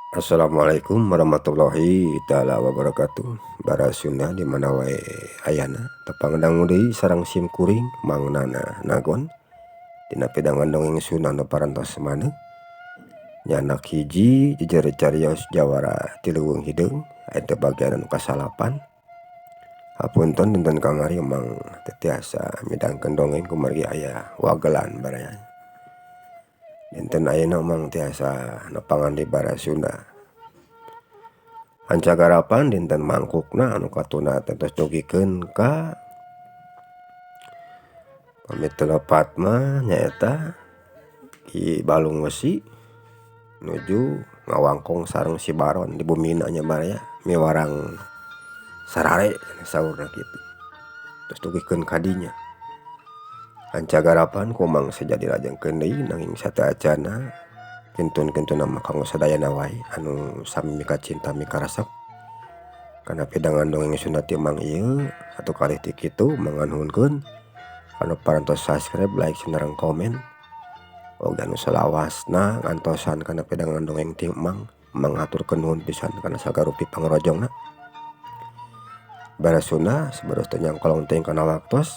Assalamualaikum warahmatullahi taala wabarakatuh. Bara Sunda di mana wae ayana tepangdang deui sareng sim kuring mangnana nagon dina pedangan dongeng Sunda nu parantos maneh nyanak hiji jejer cariyos jawara tiluweung hideung aya teu bagian anu kasalapan. Hapunten dinten kamari emang teu tiasa midangkeun dongeng kumargi aya wagelan baraya. Dinten ayeuna emang tiasa nepangan di bara Sunda. Hancagarapan dinten mangkukna anu katuna tos dugikeun ka pamiteulapat mah nyaeta Ki Balung Wesi nuju ngawangkong sareng si Baron di bumina nya baraya miwarang sarare saurna kitu. Tos dugikeun ka dinya. Hancagarapan kumang sejadi lajengkeun deui nanging sateacana kentun-kentuna mah kanggo sadayana wae anu sami mika cinta mika resep. Kana pedangan dongeng Sunda ti emang ieu atuh kalih ti kitu manganuhunkeun anu parantos subscribe, like, sareng komen. Oge anu salawasna ngantosan kana pedangan dongeng ti emang aturkeun nuhun pisan kana sagarupi pangrojongna. Bara Sunda sabaros teu nyangkolong teuing kana waktos.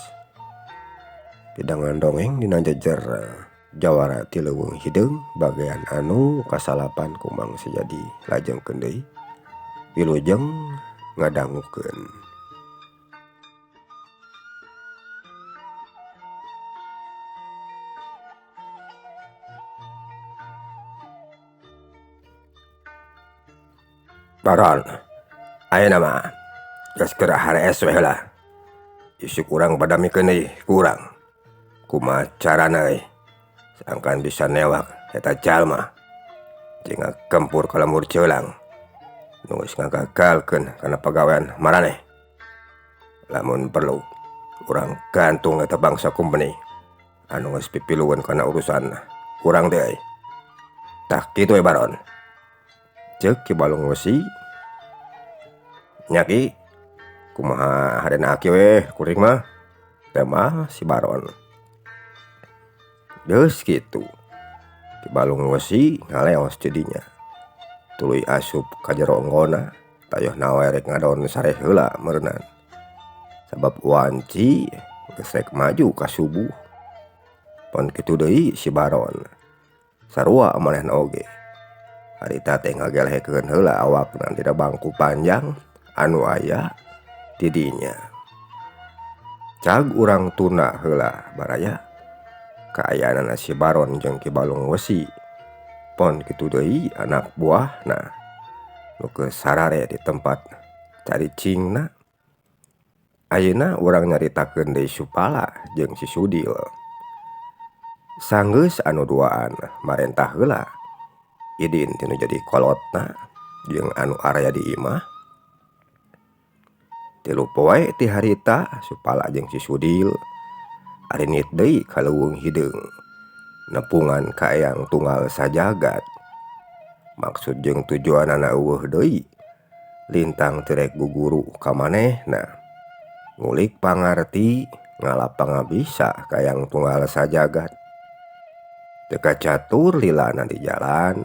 Pedangan dongeng dina jejer jawara tiluweung hideung bagian anu kasalapan kumang sejadi lajengkeun deui wilujeng ngadangukeun. Baron, ayeuna mah geus keur harees we heula. Isuk urang padamikeun deui kurang. Kumaha carana euy sangkan bisa newak eta jalma jeung ngagempur ka lembur ceulang nu geus ngagagalkeun kana pagawean maraneh. Lamun perlu urang gantung eta bangsa kumpeni anu geus pipilueun kana urusan urang teh euy. Tah kitu we Baron, ceuk Ki Balung Wesi. Nya Ki, kumaha hadena aki we kuring mah? Teu mah si Baron. Geus kitu Ki Balung Wesi ngaleos ti dinya. Tuluy asup ka jero enggona tayohna wae rek ngadaon sareh heula meureunan. Sabab wanci geus rek maju ka subuh. Pon kitu deui si Baron. Sarua manehna oge. Harita teh ngagelehkeun heula awakna tina bangku panjang anu aya ti dinya. Cag urang tunda heula baraya kaayana si Baron jeung Ki Balung Wesi. Pon kitu deui anak buahna nu geus sarare di tempat caricingna. Ayeuna urang nyaritakeun deui Supala jeung si Sudil. Sanggeus anu duaan marentah heula idin tinu jadi kolotna jeung anu araya di imah. Tilu poe ti harita Supala jeung si Sudil arinit deui ka leuweung hideung nepungan ka Eyang Tunggal Sajagat. Maksud jeung tujuanna eueuh deui lintang teu rek guguru ka manehna ngulik pangarti ngalap pangabisa ka Eyang Tunggal Sajagat. Teu kacatur lilana di jalan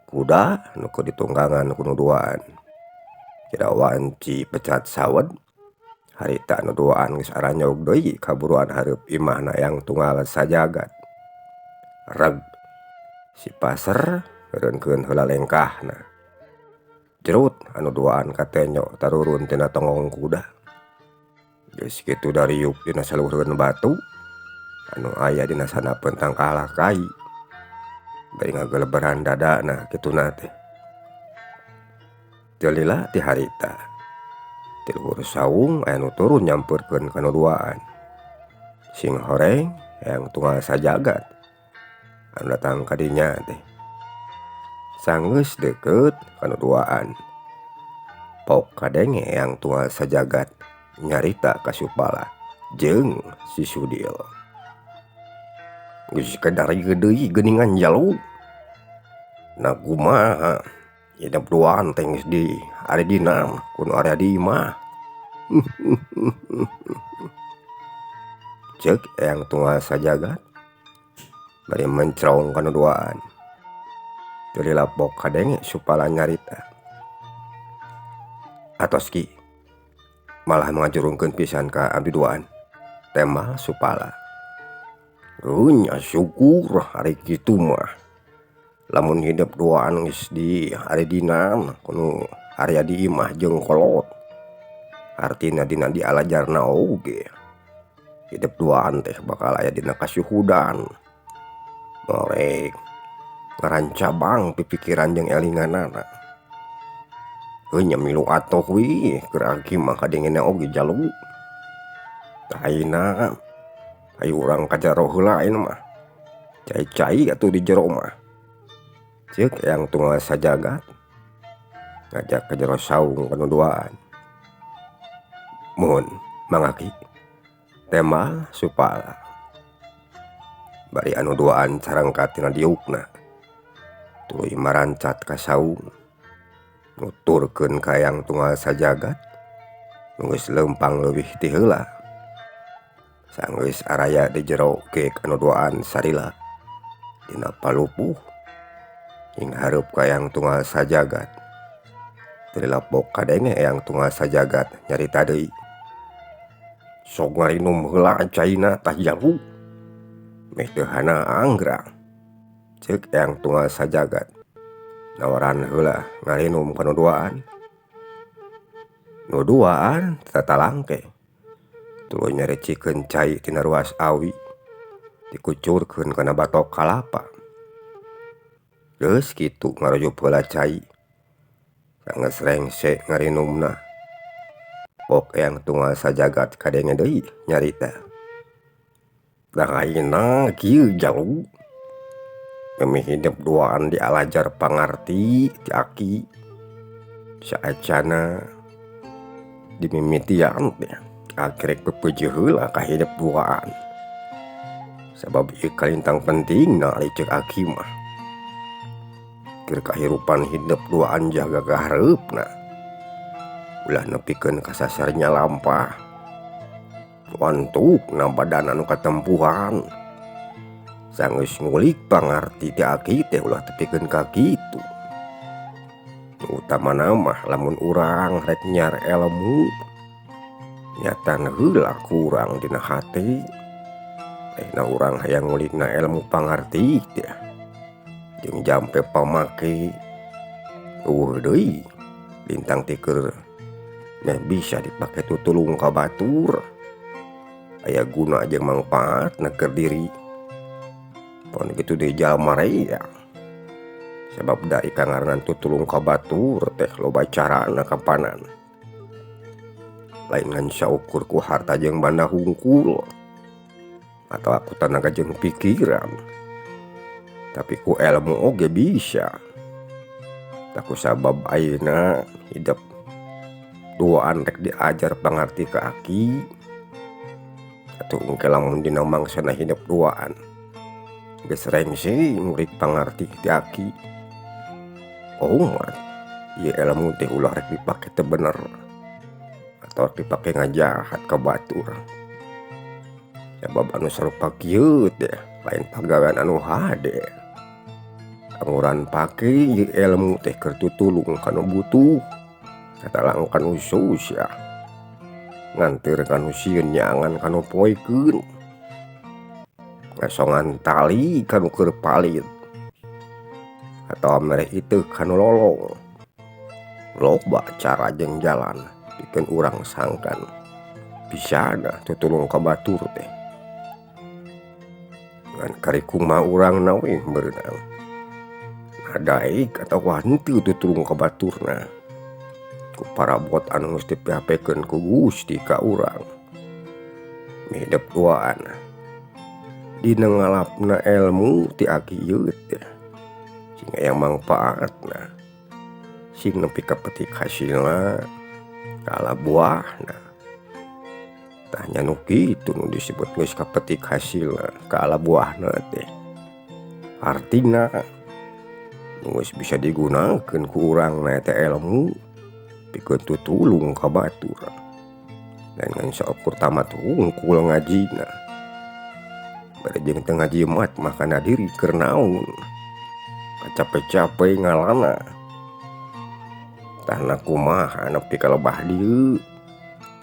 kuda nu keur ditunggangan ku nu duaan. Kira wanci pecat sawed harita nu duaan geus aranyog deui kaburuan hareup imahna Eyang Tunggal Sajagat. Reg si Paser ngeureunkeun heula lengkahna. Jerut anu duaan katenyo tarurun tina tonggong kuda. Geus kitu dariuk dina saluhureun batu anu aya dina sanapeun tangkalah kai. Bari ngageleberan dadana kituna teh. Teu lila ti harita ti luhur saung aya nu turun nyampeurkeun ka nu duaan. Sing horeng Eyang Tunggal Sajagat anu datang ka dinya teh. Sanggeus deukeut ka nu duaan pok kadenge Eyang Tunggal Sajagat nyarita ka Supala jeung si Sudil. Geus kadarieu deui geuningan jalu. Na kumaha hidup duaan teh geus di ari dina kudu area di imah. Ceuk Eyang Tunggal Sajagat bari mencrong kana duaan. Teu lapok kadenge supala nyarita. Atoski malah ngajurungkeun pisan ka abdi duaan. Tema supala. Nya syukur hari kitu mah. Lamun hidup duaan geus di ari dina kudu area di imah jeung kolot. Artina dina di alajarna oge. Hidup duaan teh bakal aya dina kasyuhudan. Morek ngarancabang pipikiran jeung elinganana. Nya milu atoh wi keur aki mah kadengena oge jalu. Taina ayo urang ka jero heula ayeuna mah. Cai-cai atuh di jero mah. Ceuk yang tunggal sajagat ngajak ka jero saung kanu duaan. Mun mangaki tema supala. Bari anu duaan carangkat tina diukna. Tuluy marancat ka saung. Nuturkeun ka yang tunggal sajagat. Nu geus leumpang leuwih ti heula. Sanggeus araya di jero keek anu duaan sarila. Dina palupuh hing hareup ka yang tunggal sajagat. Teu lapok kadenge yang tunggal sajagat nyarita deui. Sok ngarinum heula caina tah jalu. Meh teu hana anggrang. Ceuk yang tunggal sajagat. Nawaran heula ngarinum ka nu duaan. Nu duaan tatalangke. Tuluy nyarecikeun cai tina ruas awi. Dikucurkeun kana batok kalapa. Geus kitu ngaroyop heula cai. Sanggeus rengse ngarinumna. Pok yang tunggal sajagat kadenge deui nyarita. Dahayna kieu jalu. Kami hidup duaan di alajar pangarti ti aki. Saacana dimimitian teh akrek pepeujeun heula ka hidup duaan. Sabab ieu kalintang pentingna ari ceuk aki mah. Keur kahirupan hidup duaan jaga kahareupna. Ulah nepikeun ka sasarnya lampah. Wantukna badan anu katempuhan. Sanggeus ngulik pangarti ti aki teh ulah tepikeun ka kitu. Utamana mah lamun urang rek nyar ilmu. Nyatan heula kurang dina hate. Tehna urang hayang ngulikna ilmu pangarti teh. Jeung jampe pamake. Deui lintang teh keur nya bisa dipake tutulung ka batur. Aya guna jeung mangpaatna keur diri. Pon kitu deui jalma rea. Sebab da ikangaran tutulung ka batur teh loba carana kampanan. Lain ngan saukur ku harta jeung banda hungkul. Atau aku tenaga jeung pikiran. Tapi ku ilmu oge bisa. Taku sabab ayeuna hidup duaan rek diajar pangarti ka aki. Atuh engke lamun dina mangsana hidup duaan. Geus rengse ngurik pangarti ti aki. Mat, ieu ilmu teh ulah rek dipake teu bener. Atau dipake ngajahat ka batur. Sabab anu sarupa kieu teh lain pagawean anu hade. Anguran pake ieu ilmu teh keur tutulung kanu butuh. Katalang kanu susah. Nganteur kanu sieun nyangan kanu poekeun. Ngasongan tali kanu keur palit. Atau mere itu kanu lolong. Loba cara jeung jalan pikeun urang sangkan bisana tutulung ka batur teh. Ngan karikuma urang na we berenang. Adaik atau henteu tutulung ka baturna. Ku parabot anu geus dipihapekeun ku Gusti ka urang. Hidup duaan. Dina ngalapna ilmu ti aki ieu teh. Sing aya mangpaatna. Sing nepi ka petik hasilna kala buahna. Tah nya nu kitu nu disebut geus ka petik hasilna kala buahna teh. Artina nu geus bisa digunakeun ku urang na teh ilmu pikeun tutulung ka batur. Dan ngan saukur tamat hungkul ngajina. Bari jeung teu ngaji mat mah kana diri keur naon. capek-capek ngalana tanah kumaha nepi ka lebah dieu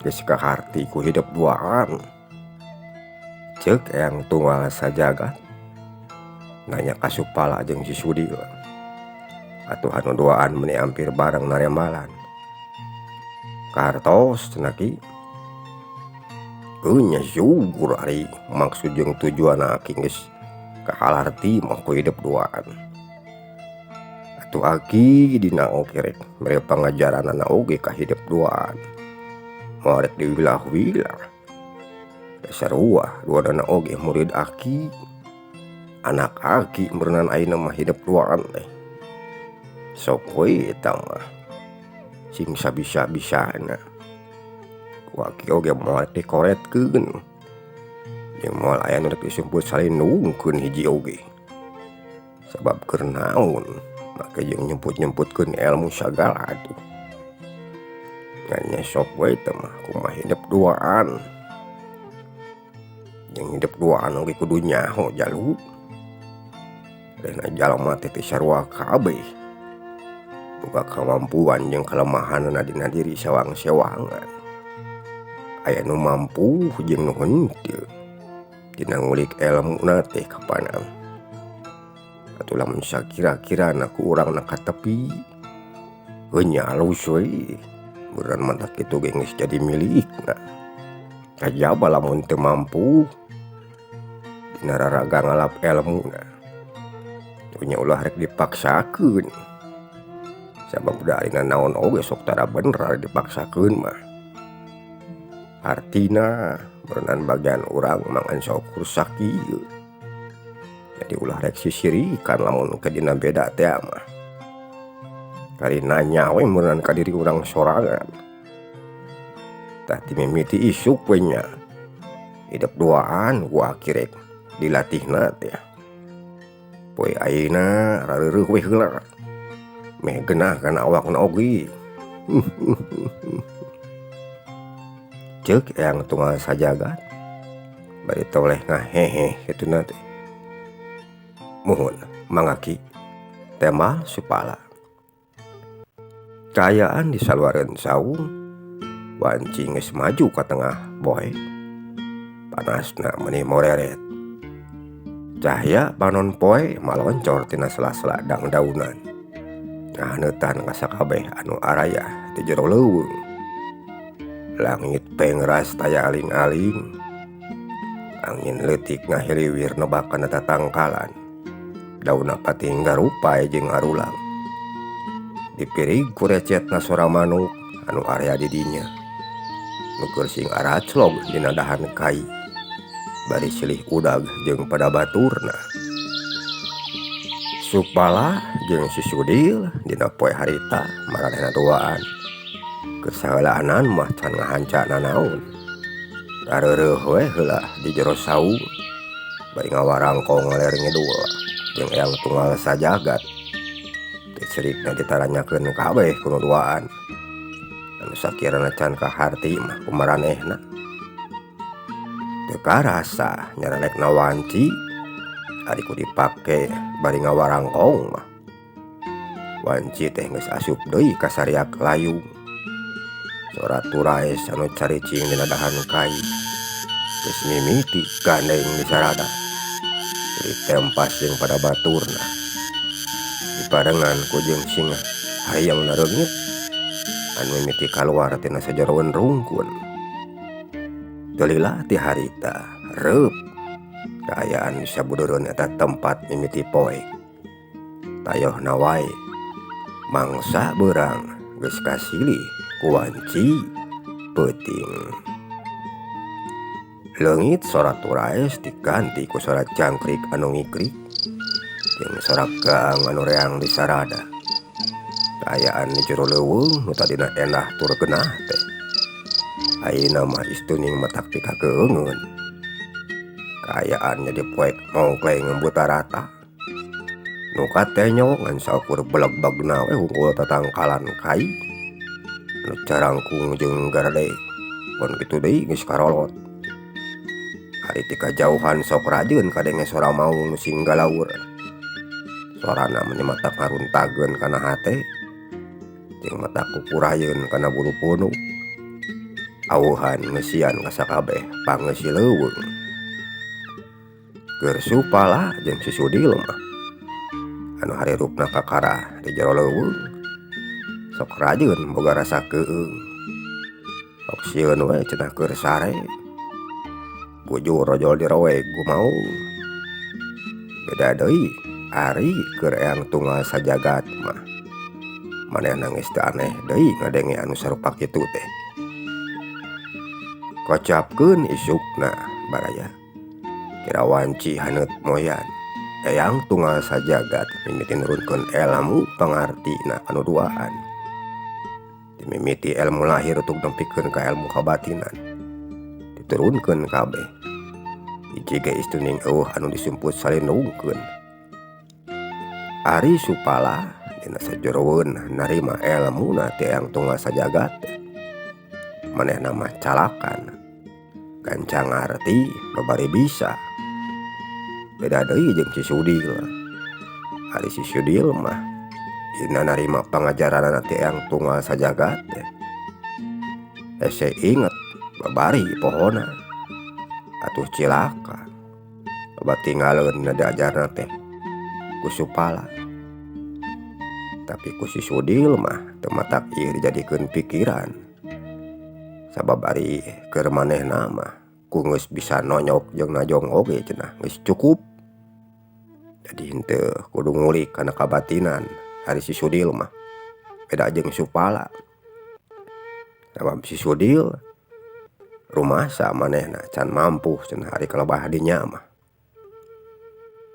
geus kaharti ku hidup duaan. Ceuk Eyang Tunggal Sajagat nanya ka Supala jeung si Sudil, atuh anu duaan meuni ampir bareng naremalan. Kartos cenah ki, nya syukur ari maksud jeung tujuan aki geus kahalarti mah ku hidup duaan. Atuh aki dina oge rek mere pangajaranna oge ka hidup duaan. Moal rek diwilah-wilah. Sarua duadana oge murid aki, anak aki berenang ayeuna mah hidup duaan teh. Sok we eta mah sing sabisa-bisana. Ku aki oge moal dikoretkeun. Jeung moal aya nu rek disebut salindungkeun hiji oge. Sabab keur naon make jeung nyemput-nyemputkeun ilmu sagala atuh. Nya sok we eta mah kumaha hidup duaan. Yang hidup duaan oge kudu nyaho jalu. Dena jalma teh sarua kabeh boga kamampuan jeung kalemahanna dina diri sawang-sawangan. Aya nu mampu jeung nu henteu dina ngulik elmuna teh kapanan. Atuh lamun sakira-kirana ku urang ka tepi, nya alus we beureun mah kitu ge geus jadi milikna. Kajaba lamun teu mampu dina raraga ngalap elmuna, nya ulah rek dipaksakeun. Sabab da arina naon oge sok tara bener dipaksakeun mah. Artina berenang bagian urang mangan sok rusak ieu. Jadi ulah rek sisirikan lamun ke dina beda teh mah. Karina nyawe berenang ka diri urang sorangan. Tah timimiti isuk we nya. Hidup duaan ku akirek dilatihna teh. Poe ayeuna rareureuh we heula. Meh geunah kana awakna oge. Ceuk Eyang Tunggal Sajagat bari toleh ngahehe kituna teh. Muhun mangga ki tema Supala. Kaayaan di saluareun saung wanci geus maju ka tengah boe. Panasna meuni moreret. Cahya panon poe maloncor tina sela-sela dangdaunan. Ngahaneutan ka sakabeh anu araya di jero leuweung. Langit pengras taya aling-aling. Angin leutik ngahiliwir nebakan tatangkalan. Daunna patinggal rupae jeung arulang. Dipirig ku recetna sora manuk anu area di dinya. Nu sing araclog dina dahan kai. Bari silih udag jeung pada baturna. Supala jeung si Sudil dina poe harita maranehna duaan. Kesalaanan mah can ngahancana naon. Rareureuh we heula di jero saung. Bari ngawarangkong ngaler ngidul jeung Eyang Tunggal Sajagat. Teu cerikna ditaranyakeun kabeh ku nu duaan. Anu sakirana can kaharti mah kumaranehna. Teu karasa nyarelekna wanci ari ku dipake bari ngawarangkong mah. Wanci teh geus asup deui ka sariak layung. Sora turaes anu caricing dina dahan kai geus mimiti gandeng di sarada. Ditempas jeung pada baturna. Diparengan ku jeung singa hayang nareungit anu mimiti kaluar tina sajeroeun rungkun. Teulilah ti harita reup kaayaan sabudeureun eta tempat mimiti poe. Tayohna wae mangsa beurang geus kasilih ku wanci peuting. Leungit sora turaes diganti ku sora jangkrik anu ngikrik jeung sora gaang anu reang di sarada. Kaayaan di jero leuweung nu tadina endah tur geunah teh ayeuna mah istuning matak pikakeungeun. Kaayaan jadi poek mongkleng buta rata. Nu katenyok ngan saukur beleg-begna we hungkul tatangkalan kai. Nu carangkung jeung garade pun kitu deui geus karolot. Ari ti kajauhan sok rajeun kadenge sora maung nu sing galaur. sorana menyemata ngaruntageun kana hate jeung mata kukurayeun kana bulu punuk. Awuhan ngeusian ka sakabeh pangeus leuweung. Keur Supala jeung si Sudil mah anu harirupna kakara di jero leuweung sok rajeun boga rasa keueung. Sok sieun we cenah keur sare bujur rojol dirowe gumaung. Beda deui ari keur eyang tunggal sajagat mah manehna geus teu aneh deui ngadenge anu sarupa kitu teh. Kocapkeun isukna baraya kira wanci haneut moyan eyang tunggal sajagat mimiti nurunkeun elmu pangartina anu duaan. Dimimiti ilmu lahir untuk nempikeun ka ilmu kabatinan diturunkeun kabeh. Hiji ge istuning eueuh anu disumput salindungkeun. Ari Supala dina sajeroeun narima elmuna ti eyang tunggal sajagat manehna mah calakan gancang arti babari bisa. Beda deui jeung si Sudil. Ari si Sudil mah dina narima pangajaranna ti eyang tunggal sajagat hese inget babari pohona atuh cilaka loba tinggalkeun na diajarna teh ku Supala. Tapi ku si Sudil mah teu matak ieu dijadikeun pikiran. Sabab ari keur manehna mah ku geus bisa nonyok jeung najong oge cenah geus cukup. Jadi henteu kudu ngulik kana kabatinan ari si Sudil mah. Beda jeung Supala. Sabab si Sudil rumasa manehna can mampu cenah ari kalebah dinya mah.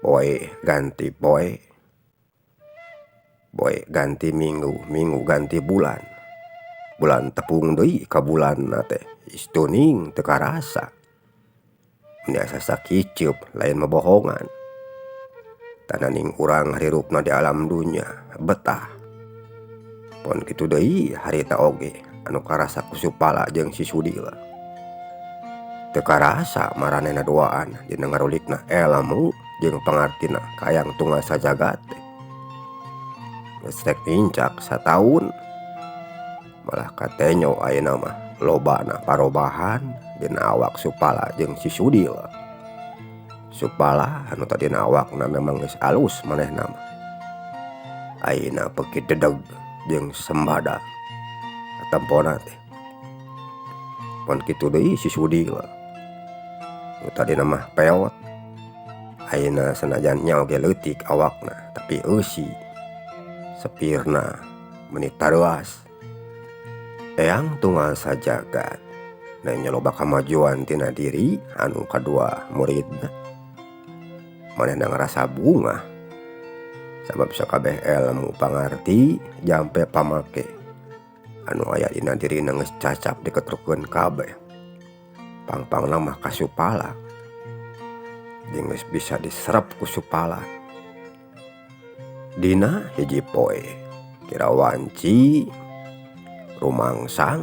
Poe ganti poe, poe ganti minggu, minggu ganti bulan. Bulan tepung deui ka bulanna teh istuning teu karasa. Mun asa sakiceup lain mabohongan. Tananing urang harirupna di alam dunya betah. Pon kitu deui harita oge anu karasa ku Supala jeung si Sudil. Teu karasa maranehna duaan dina ngarulikna elmu jeung pangartina ka eyang tunggal sajagat teh. Geus rek incak sataun malah katenyo ayeuna mah lobana parobahan dina awak Supala jeung si Sudil. Supala anu tadina awakna memang geus alus manehna mah ayeuna peuki dedeg jeung sembada atempona teh. Pon kitu deui si Sudil anu tadina mah peot ayeuna sanajan nya oge leutik awakna tapi eusi sepirna menit taruas. Eyang tunggal sajagat nanya loba kamajuan tina diri anu kadua muridna. Manehna ngarasa bunga sabab sakabeh ilmu pangarti jampe pamake anu aya dina dirina geus cacap diketrukeun kabeh. Pangpangna mah ka Supala jeung geus bisa diserep ku Supala. Dina hiji poe kira wanci rumangsang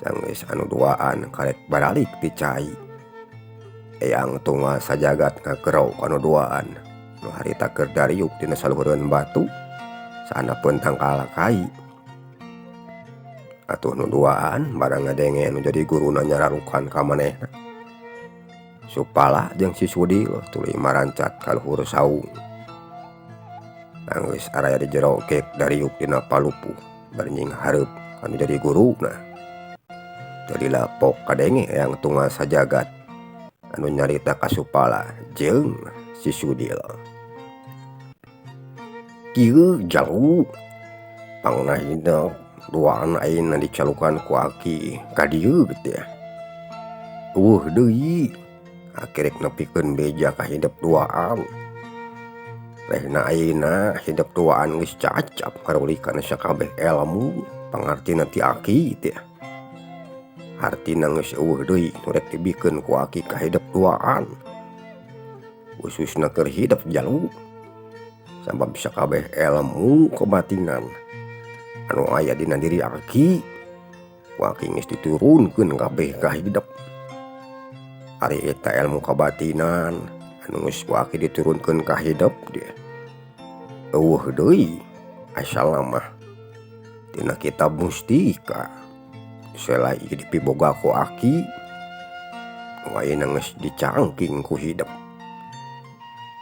sanggeus anu duaan karek baralik ti cai. Eyang tunggal sajagat ngagerau anu duaan nu harita keur dariuk dina saluhureun batu saanapeun tangkal kai. Atuh nu duaan barang ngadenge anu jadi guruna nyararukan ka manehna. Supala jeung si Sudil tuluy marancat ka luhur saung. Anggeus araya di jero kek dariuk dina palupuh barnying hareup anu jadi guruna. Jadi lapok kadenge eyang tunggal sajagat anu nyarita ka Supala jeung si Sudil. Kieu jauh pangnahina duaan ayeuna dicalukan ku aki ka dieu teh. Deui akhirek nepikeun beja ka hidup duaan. Rehna ayeuna hidup duaan geus cacap ngarulikan sakabeh ilmu pangartina ti aki teh. Artina geus eueuh deui nu rek dibikeun ku aki ka hidup duaan. Khususna keur hidup jalu. Sabab sakabeh ilmu kebatinan anu aya dina diri aki ku aki geus diturunkeun kabeh ka hidup. Ari eta ilmu kabatinan anu geus ku aki diturunkeun ka hidup dia eueuh deui asal mah tina kitab mustika selai dipiboga ku aki ayeuna geus dicangking ku hidup.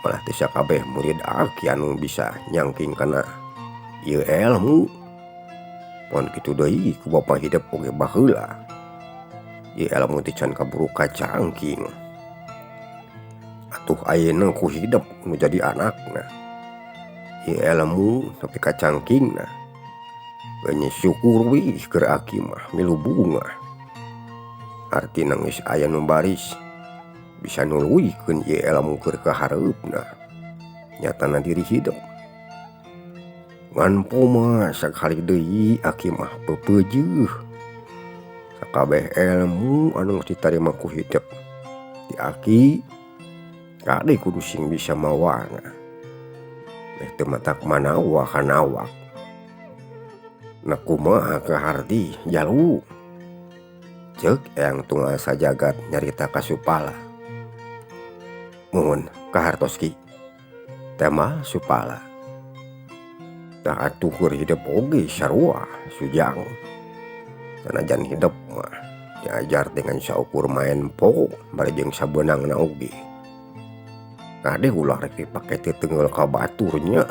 Malah teu sakabeh murid aki anu bisa nyangking kana ieu ilmu. Mun kitu deui ku bapa hidup oge baheula. Ieu ilmu teh can kaburu kacangking. Atuh ayeuna ku hidup nu jadi anakna. Ieu ilmu tapi kacangkingna. Geus syukur wih keur aki mah milu bunga. Artina geus aya nu baris bisa nuluikeun ieu ilmu keur ka hareupna. Nyatana diri hidup. Ngan poma sakali deui aki mah pepeujeuh. Sakabeh ilmu anu geus ditarima ku hidup ti aki kade kudu sing bisa mawana. Meh teu matak manawa kana awak. Na kumaha kaharti jalu. Ceuk Eyang Tunggal Sajagat nyarita ka Supala. Muhun kahartos ki. Tema Supala. Tah atuh keur hidup oge sarua sujang. Sanajan hidup mah diajar dengan saukur main po bari jeung sabeunangna oge. Kade ulah rek dipake teu teungeul ka baturnya.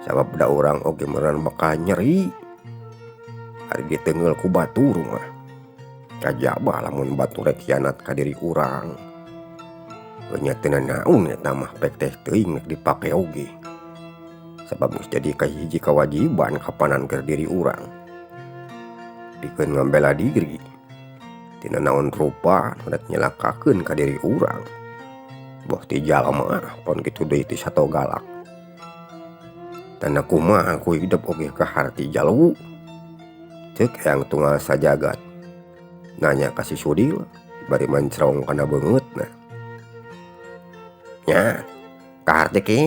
Sabab da urang oge meureun bakal nyeri. Ari diteungeul ku batur mah kajaba lamun batur rek hianat ka diri urang. Nya teu naon eta mah pek teh teuing rek dipake oge. Sabab geus jadi kahiji kawajiban kapanan keur diri urang. Dikeun ngambela diri tina naon rupa rek nyelakakeun ka diri urang. Boh ti jalma pon kitu deui ti sato galak. Tanda kumaha ku hidup oge kaharti jalu. Ceuk Eyang Tunggal Sajagat nanya ka si Sudil bari mancrong kana beungeutna. Nya kaharti ki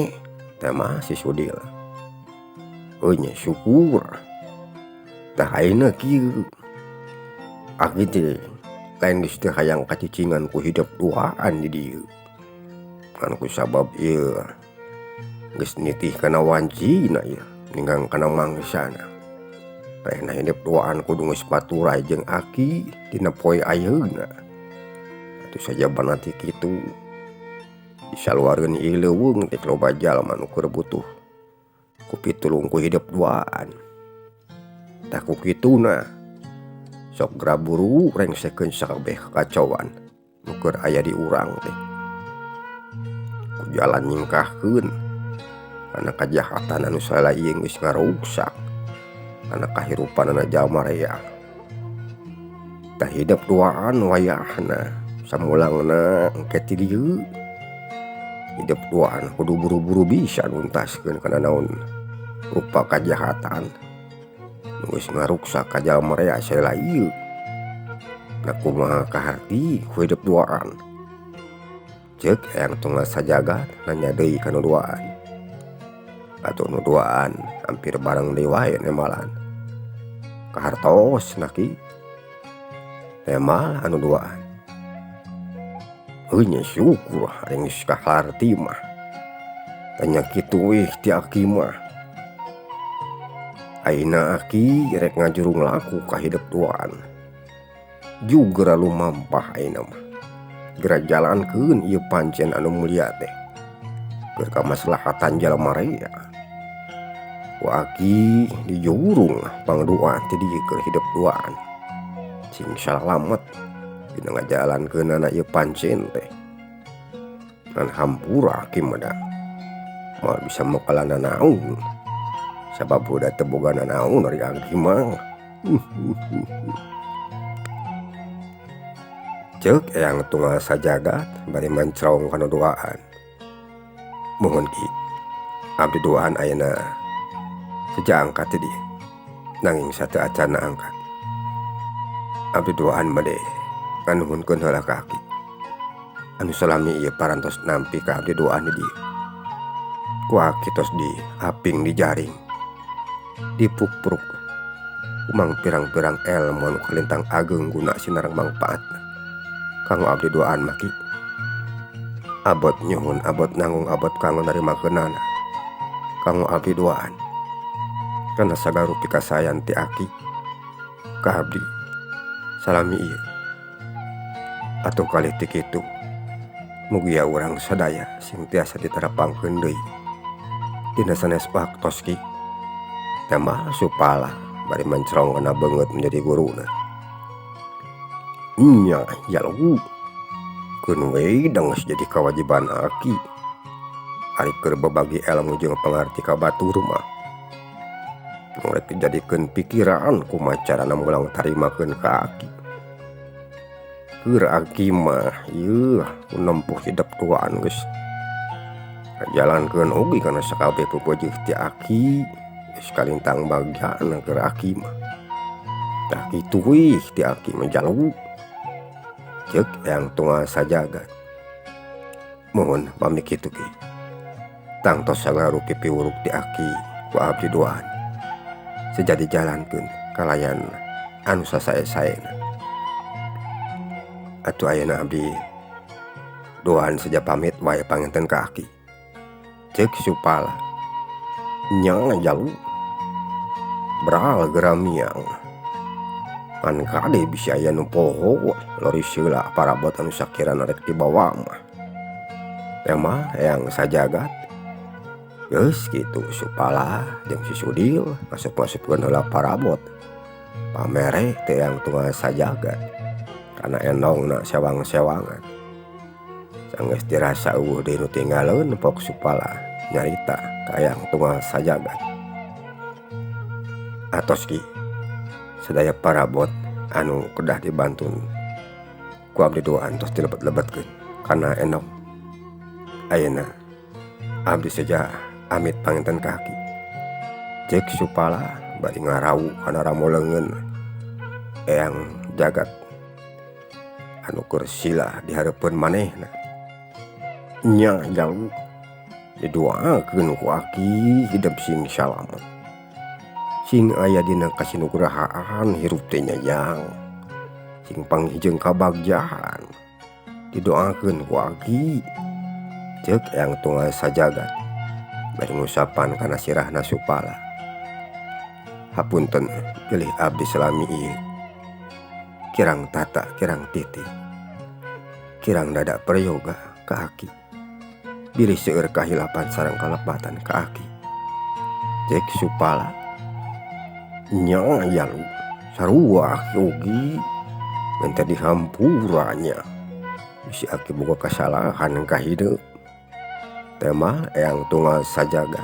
teh mah si Sudil. Nya syukur. Tah ayeuna kieu. Aki teh lain geus teu hayang kacicingan ku hidup duaan di dieu. Kan ku sabab ieu geus nitih kana wancina ieu ninggang kana mangsana. Rehna hidup duaan kudu geus baturai jeung aki dina poe ayeuna. Atuh sajabana ti kitu disaluareun ieu leuweung teh loba jalma nu keur butuh ku pitulung ku hidup duaan. Tah ku kituna sok graburu rengsekeun sakabeh kakacauan nu keur aya di urang teh. Ku jalan nyingkahkeun kana kajahatan anu salaieu geus ngaruksak kana kahirupanana jalma rea. Tah hidup duaan wayahna samulangna engke ti dieu. Hidup duaan kudu buru-buru bisa nuntaskeun kana naon rupa kajahatan nu geus ngaruksak ka jalma rea saela ieu. Na kumaha kaharti ku hidup duaan. Ceuk Eyang Tunggal Sajagat nanya deui ka nu duaan. Atuh nu duaan hampir bareng deui wae nemalan. Kahartos naki temal anu duaan. Nya syukur ari geus kaharti mah. Tanya kitu weh ti aki mah. Ayeuna aki rek ngajurung laku ka hidup duaan. Jugra lumampah ayeuna mah. Geura jalankeun ieu pancen anu mulia teh. Keur kamaslahatan jalma rea. Ku aki dijurung pangdoa ti dieu keur hidup duaan. Sing salamet dina ngajalankeunana ieu pancen teh. Ngan hampura aki mah da. Moal bisa mokalana naon. Sabab udah teu boga nanaon ari aki mah. Ceuk Eyang Tunggal Sajagat bari mancrong kana duaan. Mohon ki abdi duaan ayeuna saja angkat teh dieu. Nanging sateu acanna angkat. Abdi duaan bade nganuhunkeun heula ka aki. Anu salami ieu parantos nampi ka abdi duaan di dieu. Ku aki tos di aping di jaring. Dipuk-pruk kumang pirang-pirang ilmu anu kalintang ageng guna sinareng mangpaatna. Kanggo abdi duaan maki. Abot nyuhun, abot nanggung, abot kanggo narimakeunana. kanggo abdi doaan kana sagaru pikasayan ti aki ka abdi salami ieu. Atuh kalih ti kitu mugia urang sadaya sing tiasa diterapangkeun deui dina sanes waktos ki tema supala bari mencrongna beungeut menjadi guruna. Nya yalu keun we dangus jadi kewajiban aki ari keur babagi ilmu jeung pangarti ka batur mah rek dijadikeun pikiran kumaha carana mulang tarimakeun ka aki. Keur aki mah yeuh nempuh hidup tuaan geus jalankeun oge kana sakabeh pupeujeuk ti aki geus kalintang bagjana keur aki mah. Tah kitu weh ti aki mah jalu ceuk yang tunggal sajagat. Mohon pami kitu ki tangtos sagaru pipiwuruk ti aki ku abdi doaan sejadi jalankeun kalayan anu sasae-saena. Atuh ayeuna abdi doaan saja pamit wae panginten ka aki ceuk supala nya jalu beral geramiang kan kade bisa aya nu poho lori seula parabot anu sakirana rek dibawa mah tema yang sajagat. Geus kitu supala jeung si Sudil masuk-masukkeun heula parabot pamere teh yang tunggal sajagat kana endongna sewang-sewangan. Sanggeus dirasa eueuh deui nu tinggaleun pok supala nyarita ka yang tunggal sajagat. Atos ki sadaya parabot anu kedah dibantun ku abdi doaan tos dilebet-lebetkeun kana endong. Ayeuna abdi saja amit panginten ka aki ceuk supala bari ngarau kana ramoleungeun eyang jagat anu keur sila dihareupeun manehna. Nya jalu didoakeun ku aki hidup sing salamet sing aya dina kasinugrahaan hirup teh nyayang sing panghijeung kabagjahan didoakeun ku aki ceuk yang tunggal sajagat bari ngusapan kana sirahna supala. Hapunten geulih abdi salami ieu kirang tata kirang titi kirang dadak prayoga ka aki bilih seueur kahilapan sareng kalepatan ka aki ceuk supala. Nya yalu sarua aki oge minta dihampuranya bisi aki boga kasalahan ka hidup tema yang tunggal sajagat.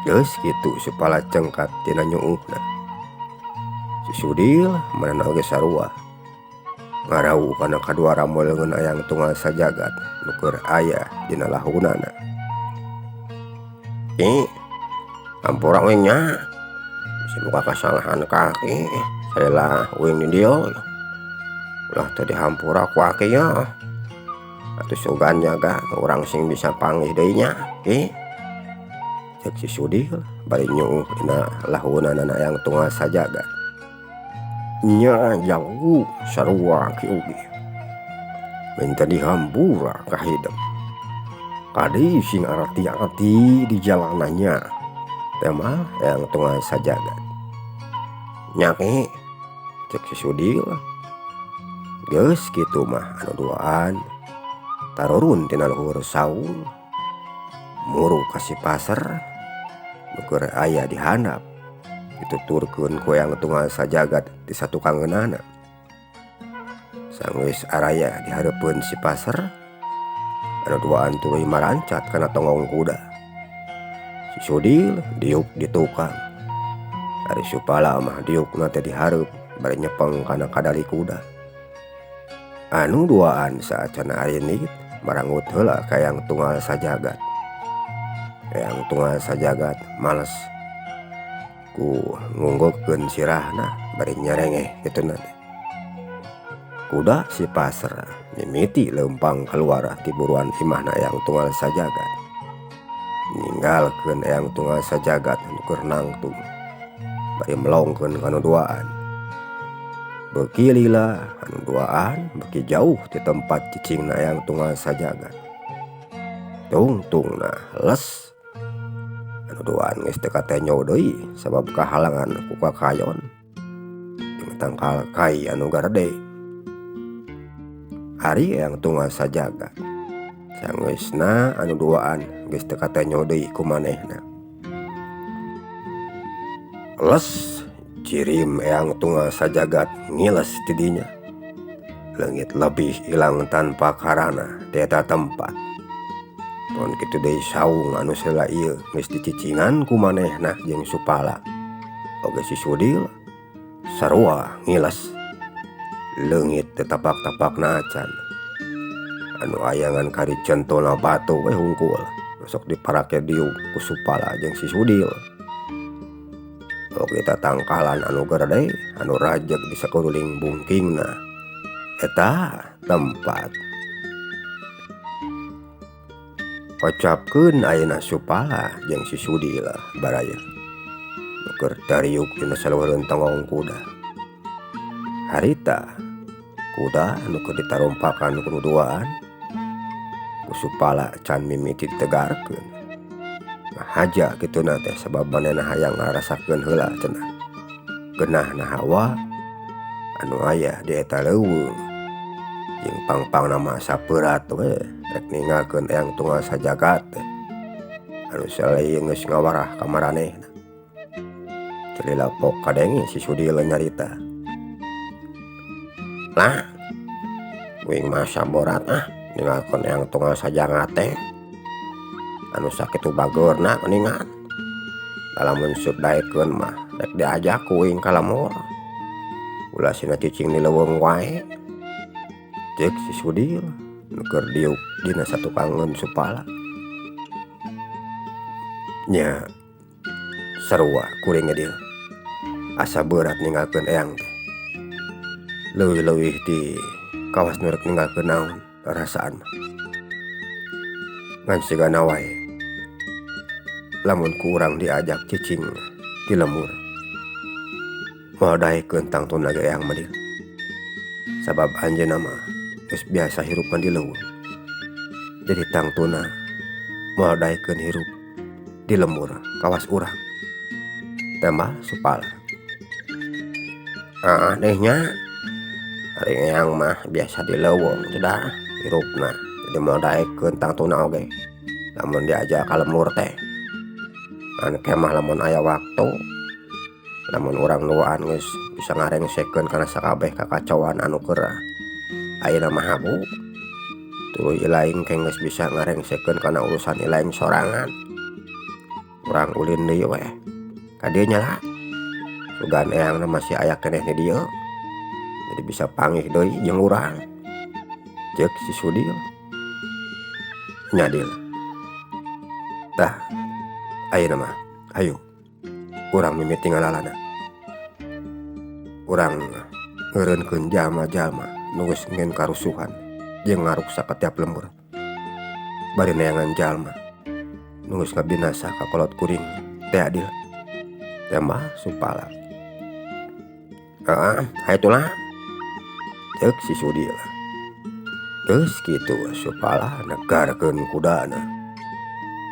Geus kitu supala cengkat tina nyuuhna. Si Sudil manehna oge sarua ngarau kana kadua ramoleungeun ayang tunggal sajagat nu keur aya dina lahunana. Hampura we nya bisi boga kasalahan ka aki salela uing di dieu ulah teu dihampura ku aki ya. Atuh sugan jaga urang sing bisa panggih deui nya ceuk si Sudil bari nyuuh dina lahunana yang tunggal sajagat. Nya jalu sarua ki oge minta dihampura ka hidup kade sing arti-arti di jalanannya tema yang tunggal sajagat. Nya ki ceuk si Sudil. Geus kitu mah anu doaan tarurun tina luhur saung muru ka si pasar nu keur aya di handap dituturkeun ku yang tunggal sajagat di satukangeunana. Sanggeus araya dihareupeun si pasar anu doaan tuluy marancat kana tonggong kuda. Si Sudil diuk di tukang ari supala mah diukna teh dihareup bari nyepeng kana kadali kuda. Anu doaan saacana ayeunit marangut heula ka yang tunggal sajagat. Yang tunggal sajagat males ku ngunggukkeun sirahna bari nyerengeh kituna teh. Kuda si pasar mimiti leumpang keluar ti buruan imahna yang tunggal sajagat. Ninggalkeun yang tunggal sajagat anu keur nangtung bari melongkeun kana doaan. Beuki lila anu doaan beuki jauh ti tempat cicingna yang tunggal sajagat. Tungtungna les Duaan geus teu katenyo deui sabab kahalangan ku kakayon jeung tangkal kai anu garede. Ari yang tunggal sajagat sanggeusna anu duaan geus teu katenyo deui ku manehna. Les cirim eyang tunggal sajagat ngiles ti dinya. Leungit lebih ilang tanpa karana di eta tempat. Mun kitu deui saung anu seula ieu geus dicicingan ku manehna jeung Supala. Oge si Sudil sarua ngiles. Leungit teu tapak-tapakna acan. Anu ayangan kari centona batu we hungkul sok diparake diuk ku Supala jeung si Sudil. Oge tatangkalan anu gerde anu rajeg di sakuruling bungkingna. Eta tempat kocapkeun ayeuna Supala jeung si Sudil baraya keur dariuk dina salueureun tongong kuda. Harita kuda anu keur ditarompakan ku duaan ku Supala can mimiti ditegarkeun. Haja kituna teh sabab manehna hayang ngarasakeun heula cenah geunahna hawa anu aya di eta leuweung jeung pangpangna mah sapeurat we rek ningalkeun eyang tunggal sajagat teh anu saleuyeung geus ngawarah ka maranehna. Celila pok kadenge si Sudil nyarita, "Lah, wing mah saborat ningalkeun eyang tunggal sajagat teh. Anu sakitu bageurna mendingan lamun seup daekeun mah rek diajak ku wing ka lemur. Ulah sina cicing di leuweung wae," ceuk si Sudil nu keur diuk dina satukangeun Supala. Nya sarua kuring dieu asa berat ninggalkeun eyang teh. Leuwih-leuwih di kawas nu rek ninggalkeun naon rasaan mah. Ngan sigana wae lamun ku urang diajak cicing di lemur moal daekeun tangtuna ge eyang mah dieu. Sabab anjeunna mah geus biasa hirupna di leuweung. Jadi tangtuna moal daekeun hirup di lemur kawas urang. Tembal Supala. Deh nya. Ari eyang mah biasa di leuweung cenah hirupna. Jadi moal daekeun tangtuna oge lamun diajak ka lemur teh. An kemah lamun aya waktu, lamun urang nuaan geus bisa ngarengsekeun kana sakabeh kakacauan anu keur ayeuna mah habu. Tuluy ilaing keng geus bisa ngarengsekeun kana urusan ilaing sorangan. Urang ulin deui we ka dieu nya lah. Sugan eyangna masih aya keneh di dieu. Jadi bisa panggih deui jeung urang. Ceuk si Sudil. Nya Dil. Tah ayeuna mah hayu urang mimiti ngalalana. Urang ngeureunkeun jalma-jalma nu geus ngen karusuhan jeung ngaruksa ka tiap lembur. Bari neangan jalma nu geus ngabinasa ka kolot kuring teh adil. Tembal Supala. Haitulah ceuk si Sudil. Geus kitu Supala negarkeun kudana.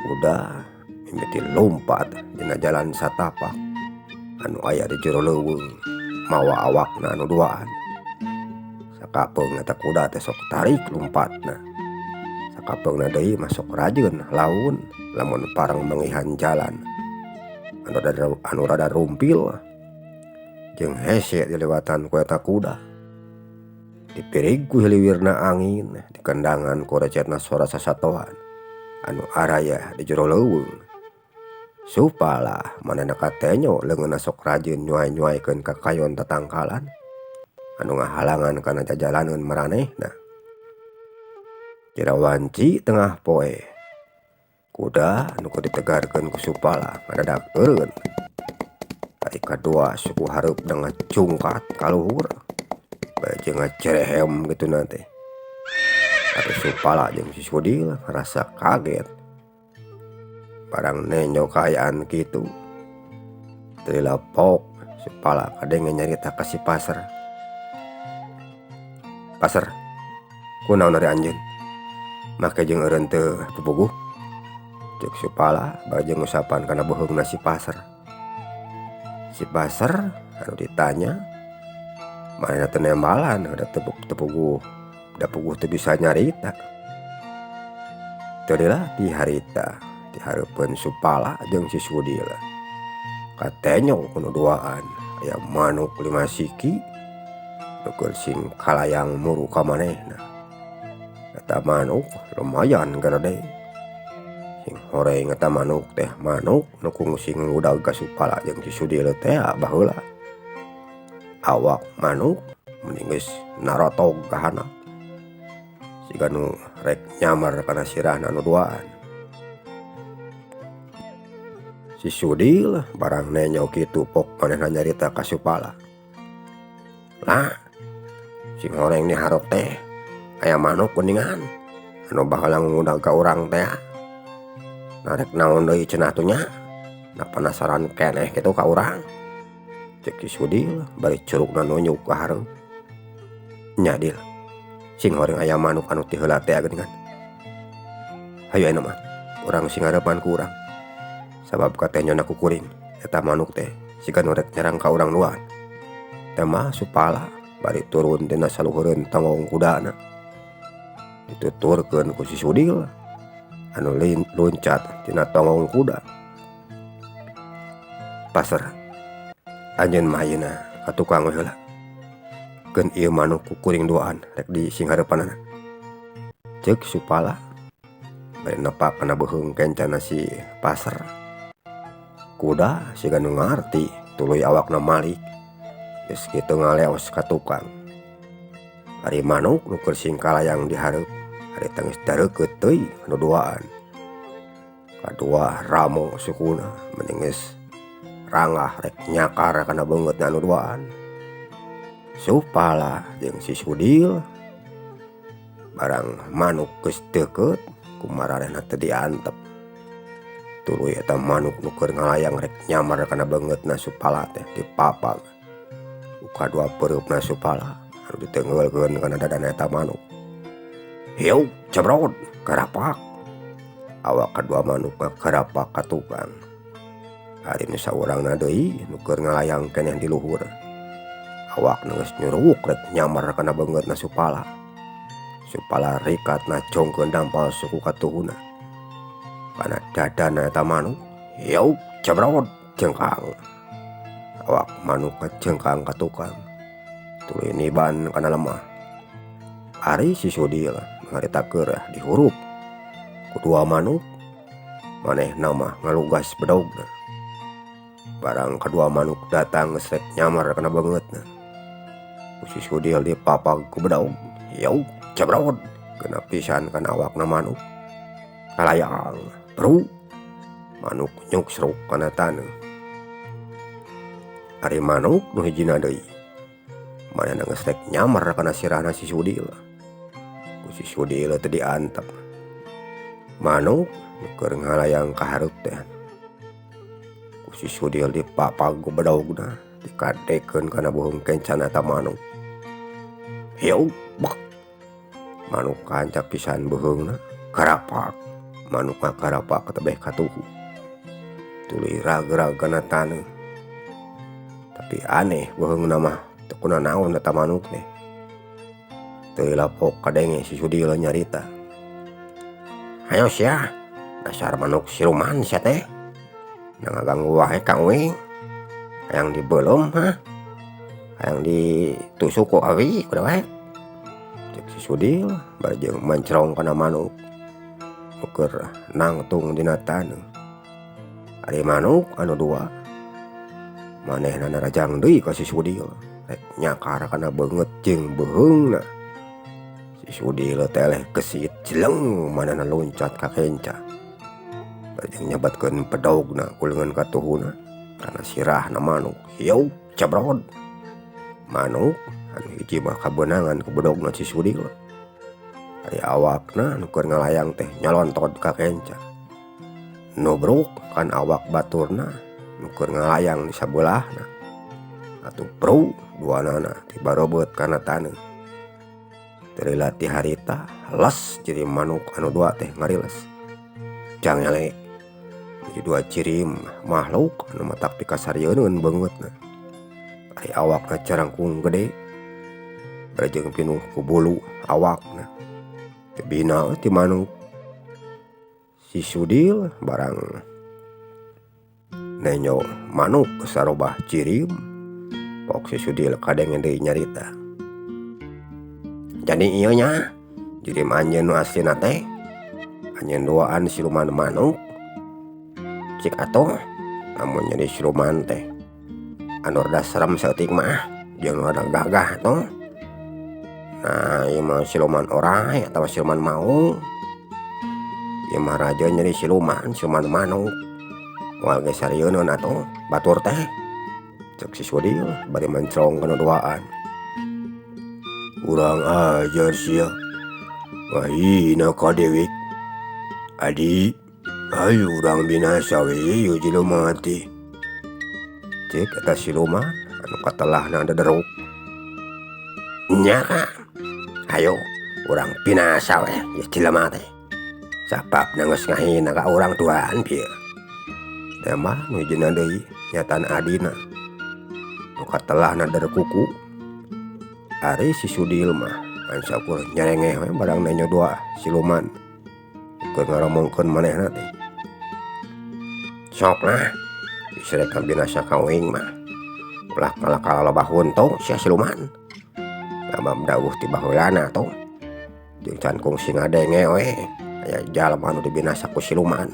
Kuda mimiti lompat dina jalan satapak anu aya di jero leuweung mawa awakna anu duaan. Sakapeung eta kuda teh sok tarik lompatna. Sakapeungna deui mah sok rajeun laun lamun pareng mengihan jalan anu rada rumpil jeung hese dilewatan ku eta kuda. Dipirig ku hiliwirna angin, dikendangan ku recetna sora sasatoan anu araya di jero leuweung. Supala manehna katenyo leungeunna sok rajin nyuai-nyuaikeun kakayon tatangkalan anu ngahalangan kana jajalaneun maranehna. Kira wanci tengah poe kuda anu keur ditegarkeun ku Supala ngadadak eureun. Ari kadua suku hareup dengan cungkat kaluhur bae jeung ngacerehem kitu teh. Ari Supala jeung si Sudil ngarasa kaget barang nenyo kaayaan kitu. Teu pok Supala kadenge nyarita ka si Pasar. "Pasar, kunaon ari anjeun? Make jeung eureun teu pupuguh?" Cek Supala bajeng usapan kana beheungna si Pasar. Si Pasar anu ditanya, manehna teu nembalan ada tepuguh teu bisa nyarita. Teu lah di harita di hareupeun Supala jeung si Sudil. Katenyo kuno duaan aya manuk 5 siki nuker sing kalayang muru ka manehna. Eta manuk lumayan gede. Sing horeng eta manuk teh manuk nu kungsi ngudag ka Supala jeung si Sudil teh baheula. Awak manuk mending geus narotog ka handap. Siga nu rek nyamar kana sirahna nu duaan. Si Sudil barang nenyo kitu pok manehna nyarita ka Supala. Lah, sing horeng ni hareup teh aya manuk kuningan anu baheula ngudag ka urang teh. Narek naon deui cenah tu nya? Da penasaran keneh kitu ka urang. Cek si Sudil bari curugna nunjuk ka hareup. Nya Dil, sing horeng aya manuk anu ti heula teh geuningan. Hayu aya mah, urang sing ngarepan ku urang. Sabab katanyona ku kuring eta manuk teh siga nu rek nyerang ka urang luar. Teh mah Supala bari turun tina saluhureun tongong kudana. Dituturkeun ku si Sudil anu loncat tina tongong kuda. Pasar, anjeun mah ayeuna ka tukang we heula. Keun ieu manuk ku kuring duaan rek di sing hareupanana. Ceuk Supala bari nepak kana beheung kencana si Pasar. Kuda siga nu ngarti tuluy awakna malik geus kitu ngaleos ka tukang. Ari manuk nu keur sing kalayang di hareup ari tangis dareukeut teuing anu duaan. Kadua ramo sukuna mending geus rangah rek nyakar kana beungeutna anu duaan. Supala jeung si Sudil barang manuk geus deukeut kumaranehna teu diantep. Tuluy eta manuk nu keur ngalayang rek nyamar kana beungeutna Supala teh dipapag ku kadua peureupna Supala anu ditengeulkeun kana dadana eta manuk. Hiu cebrot karapak. Awak kadua manuk mah karapak ka tukang. Ari nu saurangna deui nu keur ngalayang keneh di luhur. Awakna geus nyuruk rek nyamar kana beungeutna Supala. Supala rikatna congkeun dampal suku katuhuna. Kana dadana eta manuk, hiu cebrot jengkang. Awak manuk jengkang ka tukang. Tuluy niban kana lemah. Ari si Sudil ngarita keur di hurup kedua manuk, manehna mah ngalugas bedogna. Barang kedua manuk datang geus rek nyamar kana beungeutna. Ku si Sudil dipapag ku bedog, hiu cebrot kena pisan kana awakna manuk. Kalayang bro, manuk nyuksruk kana taneuh. Ari manuk nu hijina deui, manehna geus rek nyamar kana sirahna si Sudil. Ku si Sudil teu diantep. Manuk nu keur ngalayang ka hareup teh. Ku si Sudil dipapag ku bedogna, dikadekeun kana buheung kencan eta manuk. Hiu bak. Manuk kancak pisan beheungna, karapak. Manuk mah karapak tebeh katuhu. Tuluy rag-rag kana taneuh. Tapi aneh beheungna mah teu kunaon eta manuk teh. Teu lapok kadenge si Sudil nyarita. Hayo sia, dasar manuk siluman sia teh. Ngaganggu wae ka uing. Hayang dibelem ha. Hayang ditusuk ku awi kudu wae. Cek si Sudil bajeng mancrong kana manuk. Keur nangtung dina taneuh. Ari manuk anu dua, manehna narajang deui ka si Sudil rek nyakar kana beungeut jeung beheungna. Si Sudil teh leh kesit jeleng manehna loncat ka kenca. Bajeng nyabatkeun pedogna ku leungeun katuhuna kana sirahna manuk. Hiu cebrot. Manuk anu hiji mah kabeunangan ku bedogna si Sudil. Ari awakna nu keur ngalayang teh nyalontot ka kenca. Nubruk kan awak baturna nu keur ngalayang di sabelahna. Atuh bro duanana tibarebeut kana taneuh. Terilat ti harita les jadi manuk anu dua teh ngariles. Jang elek dua cirim makhluk anu matak pikasarieun beungeutna. Ari awakna carangkung gede, barejeng pinuh ku bulu awakna. Teu bina ti manuk. Si Sudil barang nenyo manuk sarobah cirim, pok si Sudil kadenge deui nyarita. Jadi ieu nya cirim anjeun nu aslina teh anjeun duaan siluman manuk. Cik atoh lamun jadi siluman teh anu rada serem saeutik mah jeung rada gagah toh. Nah ieu mah siluman orai atawa siluman maung. Ieu mah raja nyeri siluman manuk. Moal ge sarieun atuh batur teh. Cek si Sudil bari mencrong kana duaan. Urang ajar sia. Wahina ka dewek. Adi, ayo urang binasa we ieu jelema teh. Cek eta siluman anu katelahna daderuk. Nya ka. Ayo urang binasa we ieu jelema teh. Sababna geus ngahina ka urang duaan pieu. Teh mah nu hijina deui nyatan adina. Nu katelahna darekuku. Ari si Sudil mah ansapur nyerengeh we barang nenyo dua siluman. Keur ngaromongkeun manehna teh. Sokna disrek binasa kawing mah. Ulah kala-kala lobahun tong sia siluman. Nambam dawuh ti baheulana tong. Jeung cankung singadenge we. Aya jalma anu dibinasa ku siluman.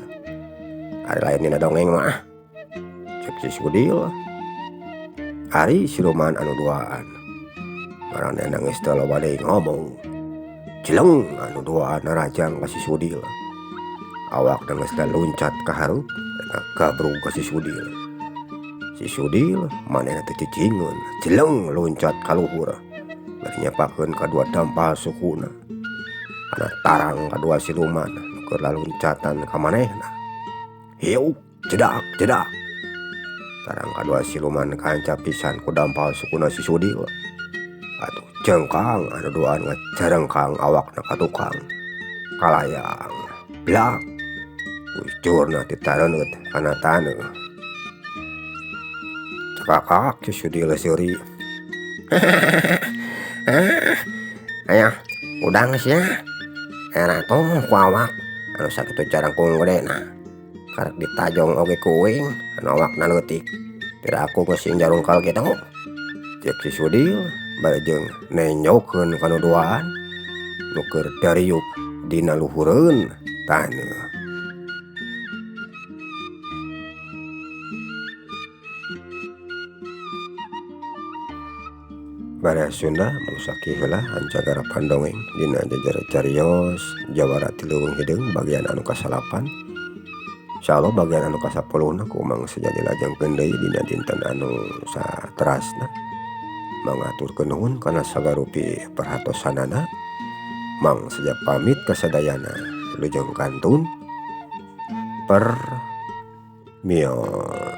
Ari lain dina dongeng mah. Cek si Sudil. Ari siluman anu duaan. Maranehna geus teu loba deui ngomong. Jeleng anu duaan narajang ka si Sudil. Awakna geus loncat ka hareup eta gabrug ka si Sudil. Si Sudil manehna teu cicingeun, jeleng loncat ka luhur. Bari nyapakeun kadua dampal sukuna. Kana tarang kadua siluman nu keur laluncatan ka manehna. Hiu, cedak, cedak. Tarang kadua siluman kahancap pisan ku dampal sukuna si Sudil. Atuh cengkang anu duaan ngajarengkang awakna ka tukang. Kalayang, blak. Ucurna titareunut kana taneuh. Cekakak si Sudil seuri. Aya, udang sia. Era toh ku awak anu sakitu carangkung gedena. Karek ditajong oge kuing anu awakna leutik. Tira aku geus sing jarungkal kitu. Cek si Sudil barejeng nenyokeun kana duaan nu keur dariuk dina luhureun taneuh. Bara Sunda mangsaki heula hancagara pandongeng dina jajar carios Jawara Tileuweung Hideung bagian anu ka-8. Insyaallah bagian anu ka-10 ku mangsa jadi lajengkeun deui dina dinten anu saterasna. Mangaturkeun nuhun kana sagarupi perhatosanana. Mangsa pamit kasadayana. Lujeng kantun. Permios.